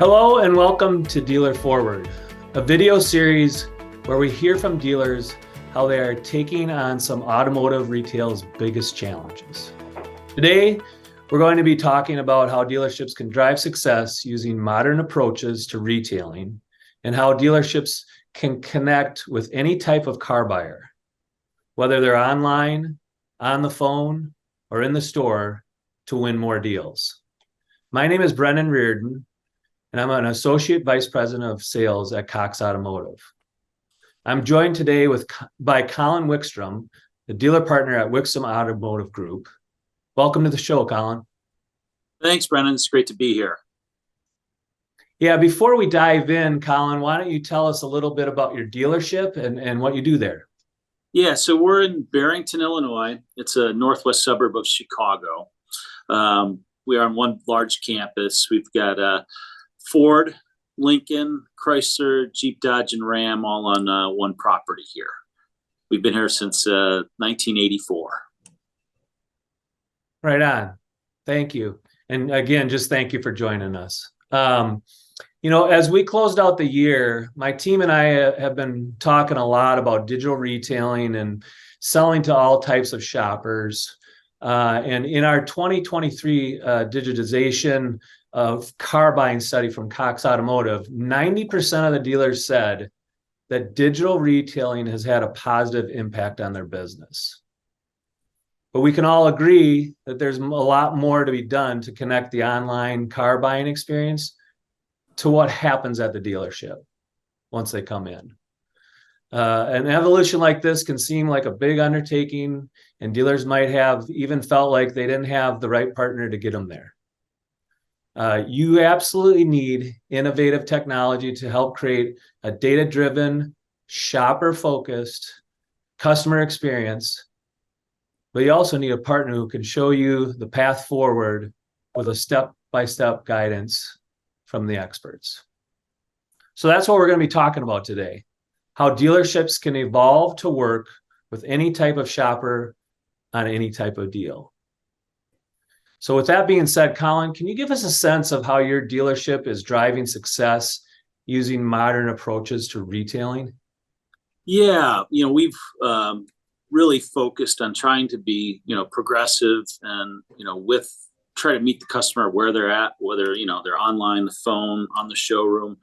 Hello and welcome to Dealer Forward, a video series where we hear from dealers how they are taking on some automotive retail's biggest challenges. Today, we're going to be talking about how dealerships can drive success using modern approaches to retailing and how dealerships can connect with any type of car buyer, whether they're online, on the phone, or in the store, to win more deals. My name is Brendan Reardon, and I'm an Associate Vice President of Sales at Cox Automotive. I'm joined today by Colin Wickstrom, the dealer partner at Wickstrom Automotive Group. Welcome to the show, Colin. Thanks, Brendan. It's great to be here. Yeah, before we dive in, Colin, why don't you tell us a little bit about your dealership and what you do there? Yeah, so we're in Barrington, Illinois. It's a northwest suburb of Chicago. We are on one large campus. We've got Ford, Lincoln, Chrysler, Jeep, Dodge, and Ram all on one property here. We've been here since 1984. Right on. Thank you. And again, just thank you for joining us. As we closed out the year, my team and I have been talking a lot about digital retailing and selling to all types of shoppers. And in our 2023 digitization of car buying study from Cox Automotive, 90% of the dealers said that digital retailing has had a positive impact on their business. But we can all agree that there's a lot more to be done to connect the online car buying experience to what happens at the dealership once they come in. An evolution like this can seem like a big undertaking, and dealers might have even felt like they didn't have the right partner to get them there. You absolutely need innovative technology to help create a data-driven, shopper-focused customer experience, but you also need a partner who can show you the path forward with a step-by-step guidance from the experts. So that's what we're going to be talking about today, how dealerships can evolve to work with any type of shopper on any type of deal. So with that being said, Colin, can you give us a sense of how your dealership is driving success using modern approaches to retailing? Yeah, we've really focused on trying to be, progressive and, try to meet the customer where they're at, whether, they're online, the phone, on the showroom.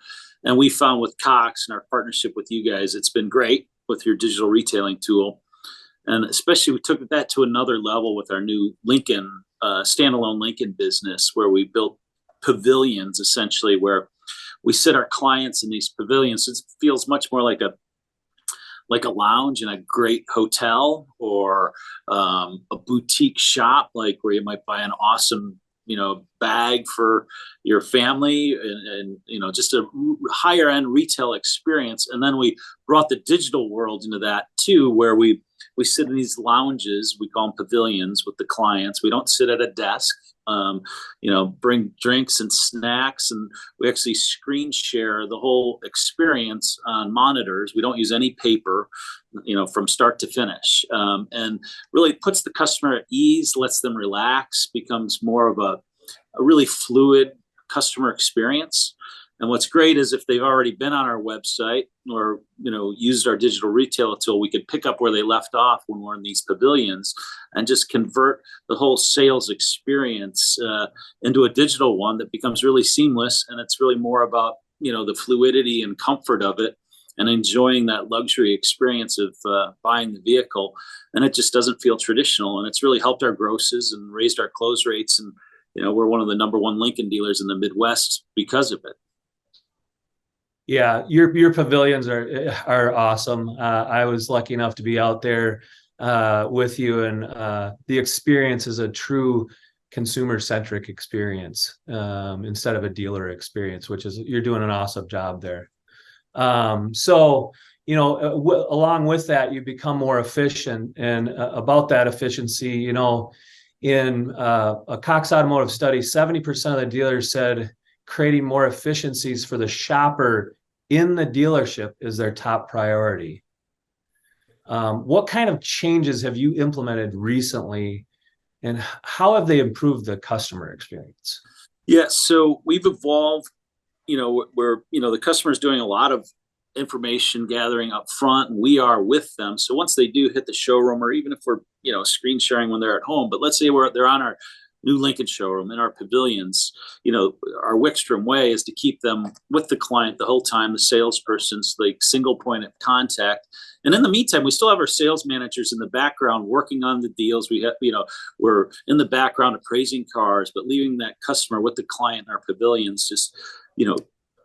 And we found with Cox and our partnership with you guys, it's been great with your digital retailing tool. And especially we took that to another level with our new Lincoln, standalone Lincoln business, where we built pavilions, essentially, where we sit our clients in these pavilions. It feels much more like a lounge in a great hotel or a boutique shop, like where you might buy an awesome, bag for your family and just a higher end retail experience. And then we brought the digital world into that too, where we sit in these lounges, we call them pavilions, with the clients. We don't sit at a desk, bring drinks and snacks, and we actually screen share the whole experience on monitors. We don't use any paper, from start to finish, and really puts the customer at ease, lets them relax, becomes more of a really fluid customer experience. And what's great is if they've already been on our website or, used our digital retail tool, we could pick up where they left off when we're in these pavilions and just convert the whole sales experience into a digital one that becomes really seamless. And it's really more about, the fluidity and comfort of it and enjoying that luxury experience of buying the vehicle. And it just doesn't feel traditional. And it's really helped our grosses and raised our close rates. And, we're one of the number one Lincoln dealers in the Midwest because of it. Yeah, your pavilions are awesome. I was lucky enough to be out there with you, and the experience is a true consumer-centric experience instead of a dealer experience, which is, you're doing an awesome job there. Along with that, you become more efficient, and about that efficiency, in a Cox Automotive study, 70% of the dealers said creating more efficiencies for the shopper in the dealership is their top priority. What kind of changes have you implemented recently, and how have they improved the customer experience? Yeah, so we've evolved the customer's doing a lot of information gathering up front, and we are with them. So once they do hit the showroom, or even if we're, screen sharing when they're at home, but let's say they're on our new Lincoln showroom in our pavilions, our Wickstrom way is to keep them with the client the whole time. The salesperson's like single point of contact. And in the meantime, we still have our sales managers in the background working on the deals. We have, we're in the background appraising cars, but leaving that customer with the client in our pavilions, just,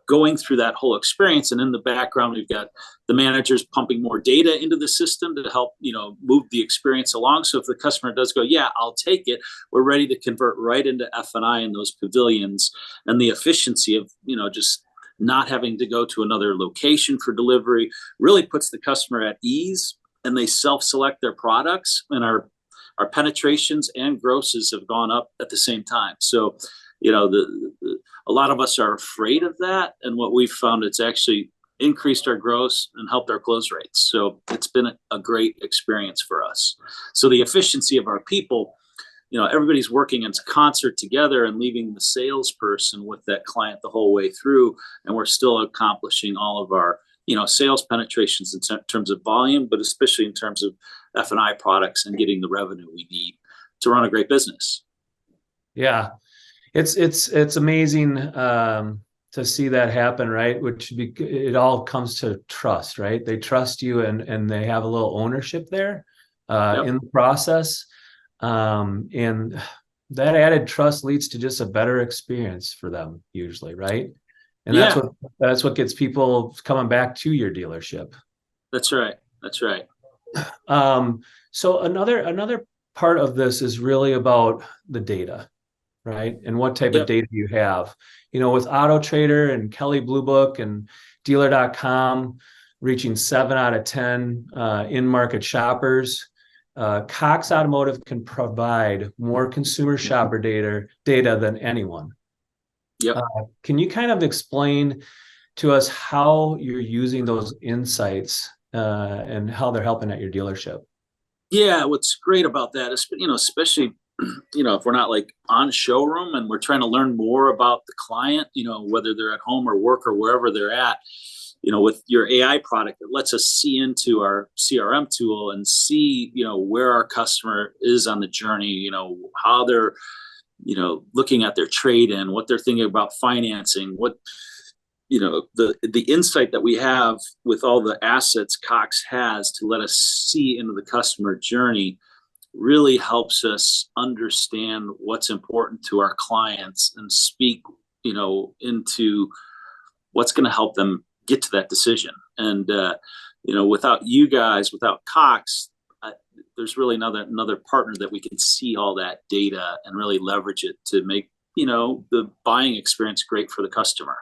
going through that whole experience. And in the background, we've got the managers pumping more data into the system to help, move the experience along. So if the customer does go, yeah, I'll take it, we're ready to convert right into F&I in those pavilions. And the efficiency of, just not having to go to another location for delivery really puts the customer at ease, and they self-select their products, and our penetrations and grosses have gone up at the same time. So, a lot of us are afraid of that. And what we've found, it's actually increased our gross and helped our close rates. So it's been a great experience for us. So the efficiency of our people, everybody's working in concert together and leaving the salesperson with that client the whole way through. And we're still accomplishing all of our, sales penetrations in terms of volume, but especially in terms of F&I products and getting the revenue we need to run a great business. Yeah. It's amazing to see that happen, right? It all comes to trust, right? They trust you, and they have a little ownership there in the process, and that added trust leads to just a better experience for them usually, right? And that's what gets people coming back to your dealership. That's right. So another part of this is really about the data, right? And what type of data you have. With Auto Trader and Kelley Blue Book and dealer.com reaching 7 out of 10 in-market shoppers, Cox Automotive can provide more consumer shopper data than anyone. Yep. Can you kind of explain to us how you're using those insights and how they're helping at your dealership? Yeah, what's great about that is, especially if we're not like on showroom and we're trying to learn more about the client, whether they're at home or work or wherever they're at, with your AI product, it lets us see into our CRM tool and see, where our customer is on the journey, how they're, looking at their trade-in, what they're thinking about financing, what, the insight that we have with all the assets Cox has to let us see into the customer journey really helps us understand what's important to our clients and speak, into what's going to help them get to that decision. And, without you guys, without Cox, there's really another partner that we can see all that data and really leverage it to make, the buying experience great for the customer.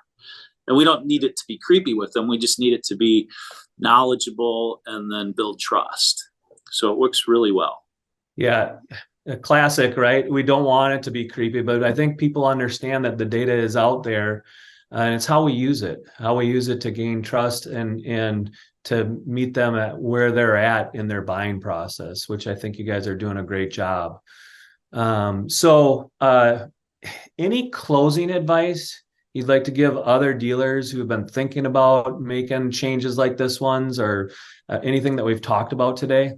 And we don't need it to be creepy with them. We just need it to be knowledgeable and then build trust. So it works really well. Yeah, a classic, right? We don't want it to be creepy, but I think people understand that the data is out there, and it's how we use it to gain trust and to meet them at where they're at in their buying process, which I think you guys are doing a great job. So any closing advice you'd like to give other dealers who have been thinking about making changes like this ones, or anything that we've talked about today?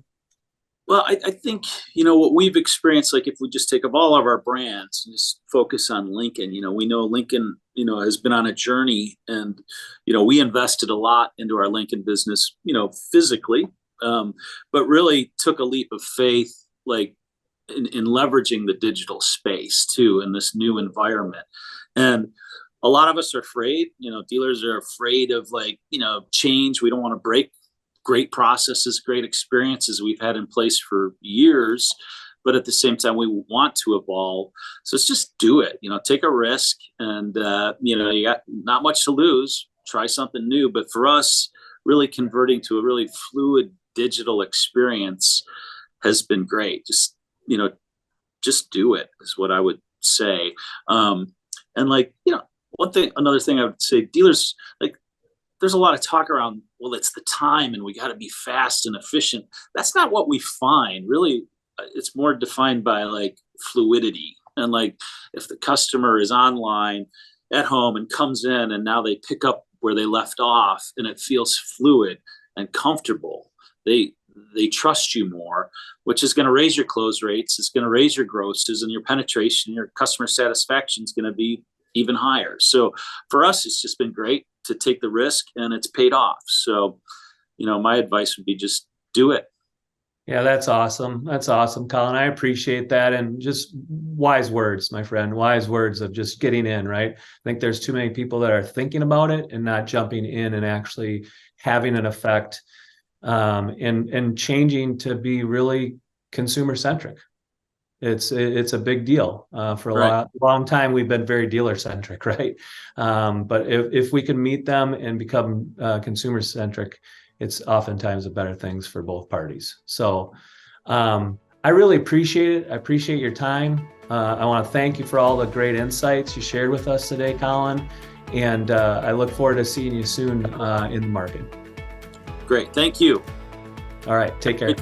Well, I think, what we've experienced, like if we just take of all of our brands and just focus on Lincoln, we know Lincoln, has been on a journey, and, we invested a lot into our Lincoln business, physically, but really took a leap of faith, like in leveraging the digital space too, in this new environment. And a lot of us are afraid, dealers are afraid of change. We don't want to break great processes, great experiences we've had in place for years, but at the same time, we want to evolve. So let's just do it, take a risk, and, you got not much to lose, try something new. But for us, really converting to a really fluid digital experience has been great. Just do it is what I would say. And another thing I would say, dealers, there's a lot of talk around, well, it's the time and we got to be fast and efficient. That's not what we find. Really, it's more defined by fluidity. And if the customer is online, at home and comes in and now they pick up where they left off and it feels fluid and comfortable. They trust you more, which is going to raise your close rates. It's going to raise your grosses, and your penetration, your customer satisfaction is going to be even higher. So for us, it's just been great to take the risk, and it's paid off. So, my advice would be just do it. Yeah, that's awesome. That's awesome, Colin. I appreciate that. And just wise words, my friend, wise words of just getting in, right? I think there's too many people that are thinking about it and not jumping in and actually having an effect, and changing to be really consumer centric. It's a big deal. For a long time, we've been very dealer centric, right? But if we can meet them and become consumer centric, it's oftentimes a better things for both parties. So I really appreciate it. I appreciate your time. I want to thank you for all the great insights you shared with us today, Colin. And I look forward to seeing you soon in the market. Great. Thank you. All right. Take care.